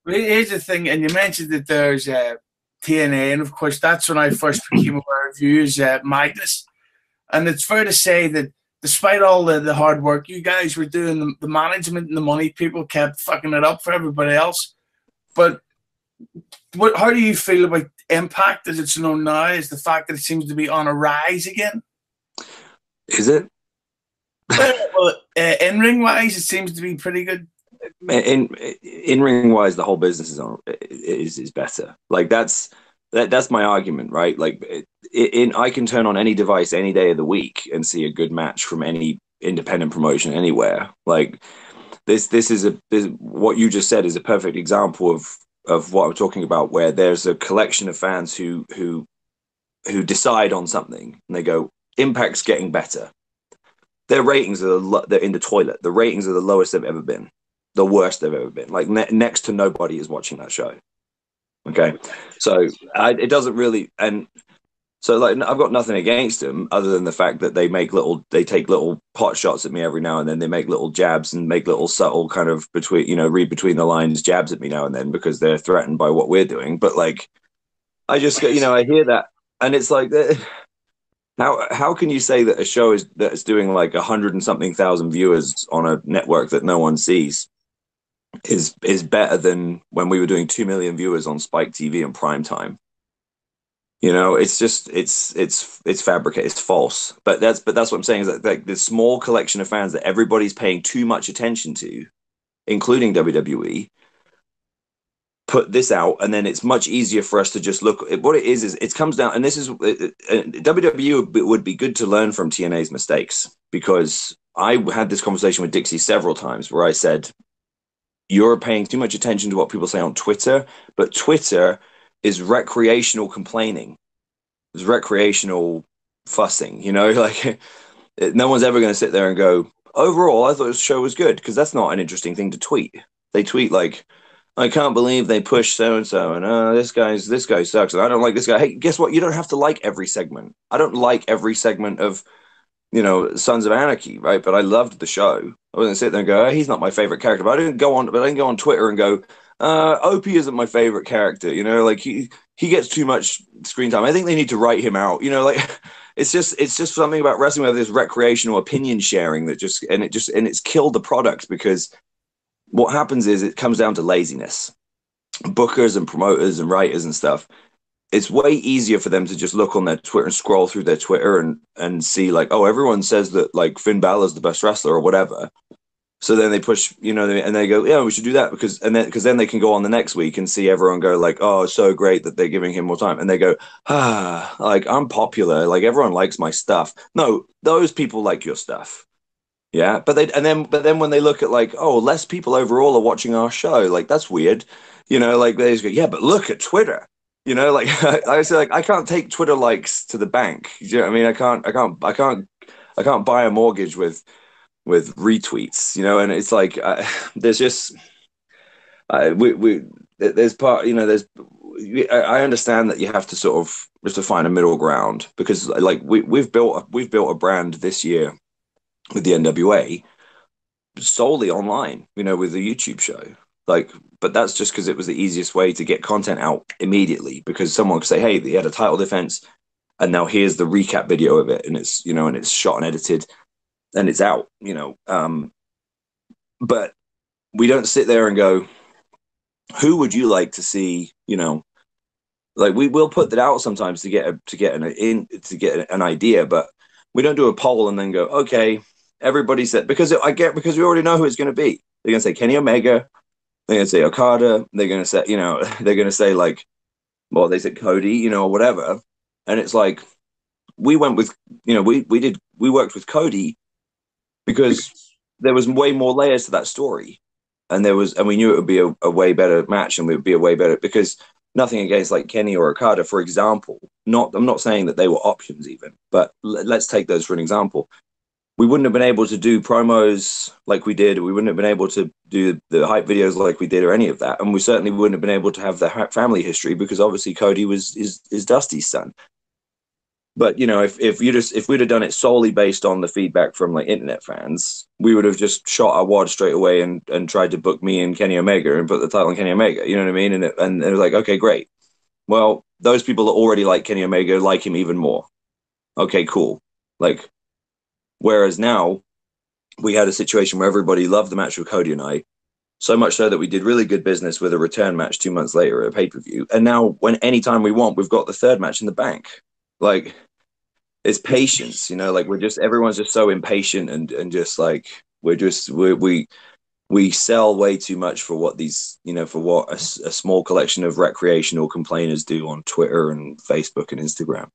Here's the thing, and you mentioned that there's TNA, and of course that's when I first became aware of you as Magnus. And it's fair to say that despite all the hard work you guys were doing, the management and the money people kept fucking it up for everybody else. But how do you feel about Impact as it's known now? Is the fact that it seems to be on a rise again? Is it? Well, in-ring wise, it seems to be pretty good. In ring wise, the whole business is better. Like that's my argument, right? Like I can turn on any device any day of the week and see a good match from any independent promotion anywhere. Like this what you just said is a perfect example of what I'm talking about, where there's a collection of fans who decide on something and they go, Impact's getting better. Their ratings they're in the toilet. The ratings are the lowest they've ever been, the worst they've ever been. Like next to nobody is watching that show. Okay, so it doesn't really, and so like I've got nothing against them other than the fact that they take little pot shots at me every now and then. They make little jabs and make little subtle kind of read between the lines jabs at me now and then because they're threatened by what we're doing. But like, I just I hear that and it's like, how can you say that a show that's doing like 100 and something thousand viewers on a network that no one sees is better than when we were doing 2 million viewers on Spike TV in prime time? It's just it's fabricated, it's false. But that's what I'm saying is that like this small collection of fans that everybody's paying too much attention to, including WWE, put this out, and then it's much easier for us to just look at what it is it comes down, and this is WWE would be good to learn from TNA's mistakes, because I had this conversation with Dixie several times where I said, you're paying too much attention to what people say on Twitter, but Twitter is recreational complaining. It's recreational fussing, like no one's ever going to sit there and go, overall, I thought this show was good, because that's not an interesting thing to tweet. They tweet like, I can't believe they pushed so-and-so, and this guy sucks, and I don't like this guy. Hey, guess what? You don't have to like every segment. I don't like every segment of, Sons of Anarchy, right? But I loved the show. I wasn't sit there and go, oh, he's not my favorite character. But I didn't go on Twitter and go, Opie isn't my favorite character. Like he gets too much screen time. I think they need to write him out. Like it's just something about wrestling with this recreational opinion sharing that it's killed the product, because what happens is it comes down to laziness. Bookers and promoters and writers and stuff, it's way easier for them to just look on their Twitter and scroll through their Twitter and see like, oh, everyone says that like Finn Balor's the best wrestler or whatever. So then they push, and they go, yeah, we should do that because then they can go on the next week and see everyone go like, oh, it's so great that they're giving him more time. And they go, like I'm popular, like everyone likes my stuff. No, those people like your stuff. Yeah. But then when they look at like, oh, less people overall are watching our show, like that's weird. Like they just go, yeah, but look at Twitter. Like I say, like I can't take Twitter likes to the bank. You know what I mean? I can't buy a mortgage with retweets. And it's like there's just there's part. There's I understand that you have to sort of just to find a middle ground, because like we've built a brand this year with the NWA solely online. With the YouTube show. Like, but that's just because it was the easiest way to get content out immediately, because someone could say, hey, they had a title defense and now here's the recap video of it, and it's and it's shot and edited and it's out. But we don't sit there and go, who would you like to see? Like we will put that out sometimes to get an idea, but we don't do a poll and then go, okay, everybody said, because we already know who it's going to be. They're going to say Kenny Omega. They're going to say Okada. They're going to say, they're going to say like, well, they said Cody, or whatever. And it's like, we went with, we worked with Cody because there was way more layers to that story. And we knew it would be a way better match, and it would be a way better, because nothing against like Kenny or Okada, for example. I'm not saying that they were options even, but let's take those for an example. We wouldn't have been able to do promos like we did. We wouldn't have been able to do the hype videos like we did, or any of that. And we certainly wouldn't have been able to have the family history, because obviously Cody is Dusty's son. But you know, if we'd have done it solely based on the feedback from like internet fans, we would have just shot our wad straight away and tried to book me and Kenny Omega and put the title on Kenny Omega. You know what I mean? And it was like, okay, great. Well, those people that already like Kenny Omega like him even more. Okay, cool. Like, whereas now we had a situation where everybody loved the match with Cody and I, so much so that we did really good business with a return match 2 months later at a pay-per-view. And now when anytime we want, we've got the third match in the bank. Like, it's patience, you know, like everyone's just so impatient and just like, we sell way too much for what these, you know, for what a small collection of recreational complainers do on Twitter and Facebook and Instagram.